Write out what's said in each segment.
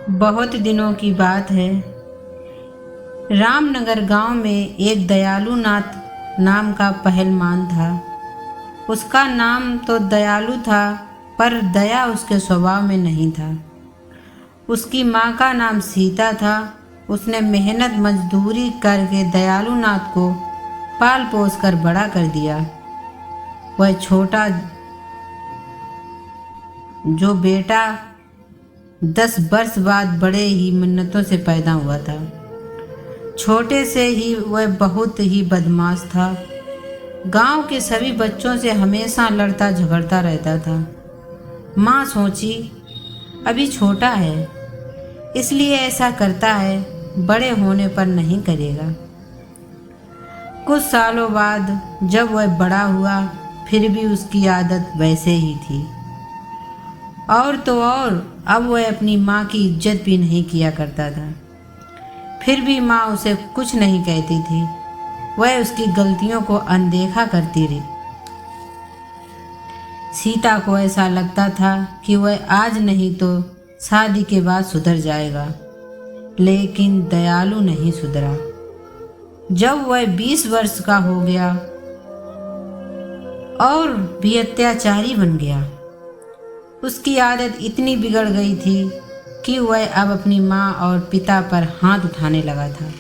बहुत दिनों की बात है। रामनगर गांव में एक दयालु नाथ नाम का पहलवान था। उसका नाम तो दयालु था, पर दया उसके स्वभाव में नहीं था। उसकी माँ का नाम सीता था। उसने मेहनत मजदूरी करके दयालु नाथ को पाल पोस कर बड़ा कर दिया। वह छोटा जो बेटा 10 वर्ष बाद बड़े ही मिन्नतों से पैदा हुआ था। छोटे से ही वह बहुत ही बदमाश था। गांव के सभी बच्चों से हमेशा लड़ता झगड़ता रहता था। माँ सोची, अभी छोटा है इसलिए ऐसा करता है, बड़े होने पर नहीं करेगा। कुछ सालों बाद जब वह बड़ा हुआ, फिर भी उसकी आदत वैसे ही थी। और तो और अब वह अपनी माँ की इज्जत भी नहीं किया करता था। फिर भी माँ उसे कुछ नहीं कहती थी। वह उसकी गलतियों को अनदेखा करती रही। सीता को ऐसा लगता था कि वह आज नहीं तो शादी के बाद सुधर जाएगा, लेकिन दयालु नहीं सुधरा। जब वह 20 वर्ष का हो गया और भी अत्याचारी बन गया। उसकी आदत इतनी बिगड़ गई थी कि वह अब अपनी माँ और पिता पर हाथ उठाने लगा था।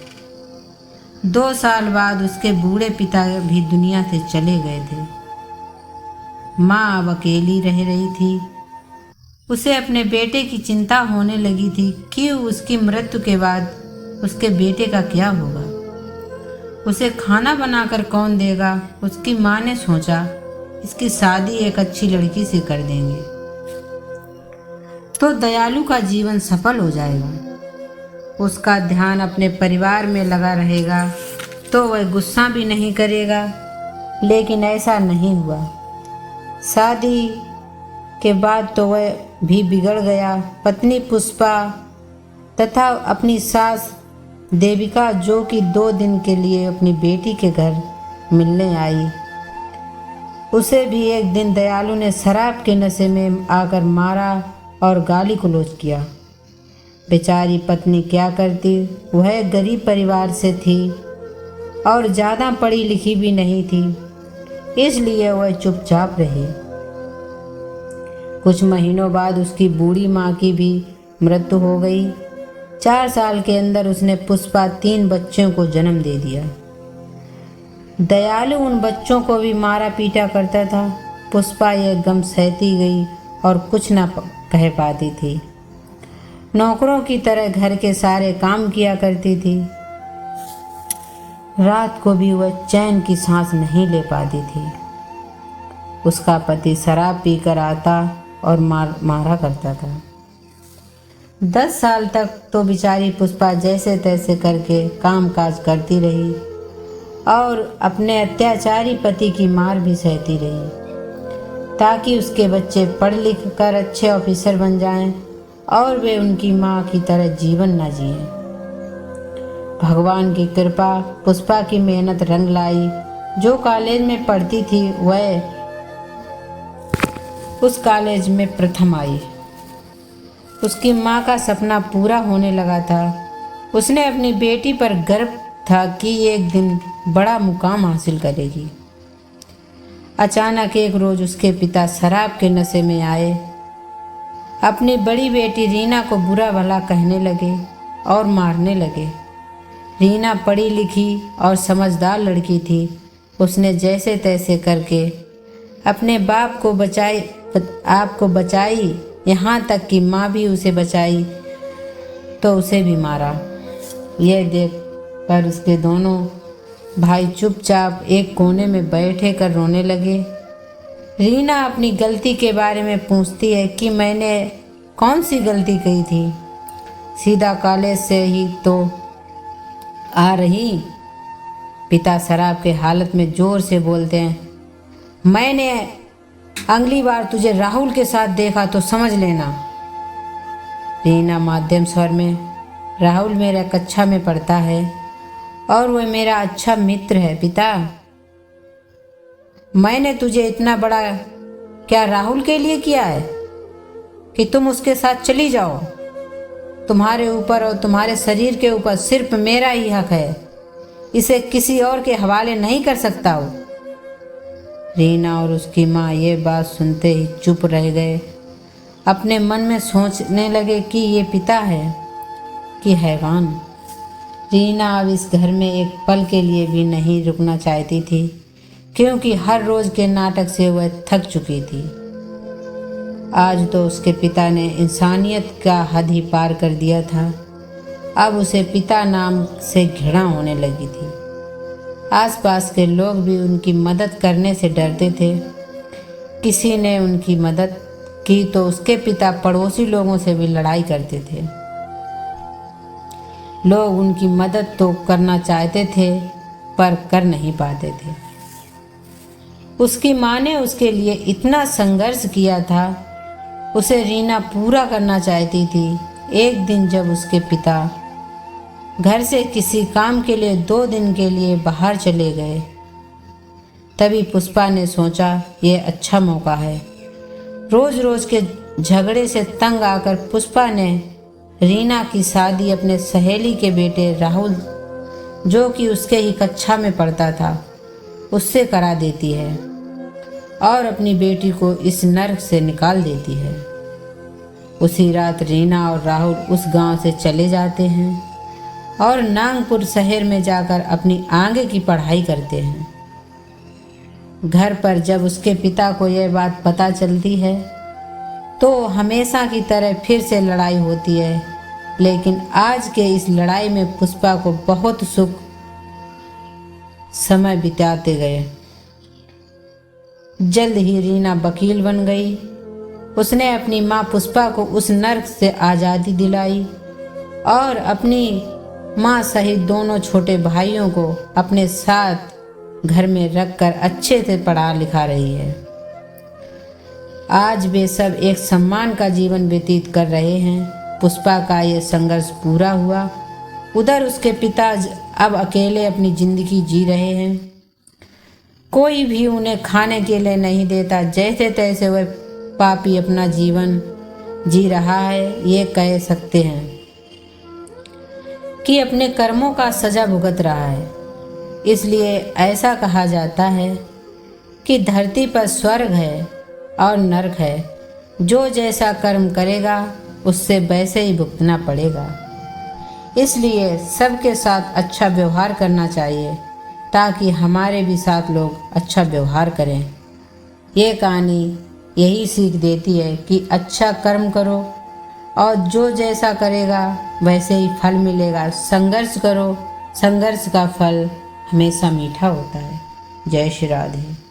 2 साल बाद उसके बूढ़े पिता भी दुनिया से चले गए थे। माँ अब अकेली रह रही थी। उसे अपने बेटे की चिंता होने लगी थी कि उसकी मृत्यु के बाद उसके बेटे का क्या होगा। उसे खाना बनाकर कौन देगा। उसकी माँ ने सोचा, इसकी शादी एक अच्छी लड़की से कर देंगे तो दयालु का जीवन सफल हो जाएगा। उसका ध्यान अपने परिवार में लगा रहेगा तो वह गुस्सा भी नहीं करेगा। लेकिन ऐसा नहीं हुआ। शादी के बाद तो वह भी बिगड़ गया। पत्नी पुष्पा तथा अपनी सास देविका, जो कि 2 दिन के लिए अपनी बेटी के घर मिलने आई, उसे भी एक दिन दयालु ने शराब के नशे में आकर मारा और गाली गलौज किया। बेचारी पत्नी क्या करती। वह गरीब परिवार से थी और ज़्यादा पढ़ी लिखी भी नहीं थी, इसलिए वह चुपचाप रही। कुछ महीनों बाद उसकी बूढ़ी माँ की भी मृत्यु हो गई। 4 साल के अंदर उसने पुष्पा 3 बच्चों को जन्म दे दिया। दयालु उन बच्चों को भी मारा पीटा करता था। पुष्पा यह गम सहती गई और कुछ न कह पाती थी। नौकरों की तरह घर के सारे काम किया करती थी। रात को भी वह चैन की सांस नहीं ले पाती थी। उसका पति शराब पीकर आता और मारा करता था। 10 साल तक तो बेचारी पुष्पा जैसे तैसे करके काम काज करती रही और अपने अत्याचारी पति की मार भी सहती रही, ताकि उसके बच्चे पढ़ लिख कर अच्छे ऑफिसर बन जाएं और वे उनकी माँ की तरह जीवन न जिएं। भगवान की कृपा, पुष्पा की मेहनत रंग लाई। जो कॉलेज में पढ़ती थी वह उस कॉलेज में प्रथम आई। उसकी माँ का सपना पूरा होने लगा था। उसने अपनी बेटी पर गर्व था कि एक दिन बड़ा मुकाम हासिल करेगी। अचानक एक रोज उसके पिता शराब के नशे में आए। अपनी बड़ी बेटी रीना को बुरा भला कहने लगे और मारने लगे। रीना पढ़ी लिखी और समझदार लड़की थी। उसने जैसे तैसे करके अपने बाप को बचाई, यहाँ तक कि माँ भी उसे बचाई तो उसे भी मारा। यह देख कर उसके दोनों भाई चुपचाप एक कोने में बैठे कर रोने लगे। रीना अपनी गलती के बारे में पूछती है कि मैंने कौन सी गलती की थी। सीधा कॉलेज से ही तो आ रही। पिता शराब के हालत में जोर से बोलते हैं, मैंने अगली बार तुझे राहुल के साथ देखा तो समझ लेना। रीना माध्यम स्वर में, राहुल मेरा कक्षा में पढ़ता है और वह मेरा अच्छा मित्र है पिता। मैंने तुझे इतना बड़ा क्या राहुल के लिए किया है कि तुम उसके साथ चली जाओ। तुम्हारे ऊपर और तुम्हारे शरीर के ऊपर सिर्फ मेरा ही हक है, इसे किसी और के हवाले नहीं कर सकता हो। रीना और उसकी माँ ये बात सुनते ही चुप रह गए। अपने मन में सोचने लगे कि ये पिता है कि हैवान। रीना अब इस घर में एक पल के लिए भी नहीं रुकना चाहती थी, क्योंकि हर रोज़ के नाटक से वह थक चुकी थी। आज तो उसके पिता ने इंसानियत का हद ही पार कर दिया था। अब उसे पिता नाम से घृणा होने लगी थी। आसपास के लोग भी उनकी मदद करने से डरते थे। किसी ने उनकी मदद की तो उसके पिता पड़ोसी लोगों से भी लड़ाई करते थे। लोग उनकी मदद तो करना चाहते थे पर कर नहीं पाते थे। उसकी माँ ने उसके लिए इतना संघर्ष किया था, उसे रीना पूरा करना चाहती थी। एक दिन जब उसके पिता घर से किसी काम के लिए 2 दिन के लिए बाहर चले गए, तभी पुष्पा ने सोचा ये अच्छा मौका है। रोज़ रोज़ के झगड़े से तंग आकर पुष्पा ने रीना की शादी अपने सहेली के बेटे राहुल, जो कि उसके ही कक्षा में पढ़ता था, उससे करा देती है और अपनी बेटी को इस नर्क से निकाल देती है। उसी रात रीना और राहुल उस गांव से चले जाते हैं और नागपुर शहर में जाकर अपनी आगे की पढ़ाई करते हैं। घर पर जब उसके पिता को यह बात पता चलती है तो हमेशा की तरह फिर से लड़ाई होती है, लेकिन आज के इस लड़ाई में पुष्पा को बहुत सुख समय बिताते गए। जल्द ही रीना वकील बन गई। उसने अपनी माँ पुष्पा को उस नर्क से आज़ादी दिलाई और अपनी माँ सहित दोनों छोटे भाइयों को अपने साथ घर में रखकर अच्छे से पढ़ा लिखा रही है। आज वे सब एक सम्मान का जीवन व्यतीत कर रहे हैं। पुष्पा का ये संघर्ष पूरा हुआ। उधर उसके पिता अब अकेले अपनी जिंदगी जी रहे हैं। कोई भी उन्हें खाने के लिए नहीं देता। जैसे तैसे वह पापी अपना जीवन जी रहा है। ये कह सकते हैं कि अपने कर्मों का सजा भुगत रहा है। इसलिए ऐसा कहा जाता है कि धरती पर स्वर्ग है और नरक है। जो जैसा कर्म करेगा उससे वैसे ही भुगतना पड़ेगा। इसलिए सबके साथ अच्छा व्यवहार करना चाहिए ताकि हमारे भी साथ लोग अच्छा व्यवहार करें। ये कहानी यही सीख देती है कि अच्छा कर्म करो और जो जैसा करेगा वैसे ही फल मिलेगा। संघर्ष करो, संघर्ष का फल हमेशा मीठा होता है। जय श्री राधे।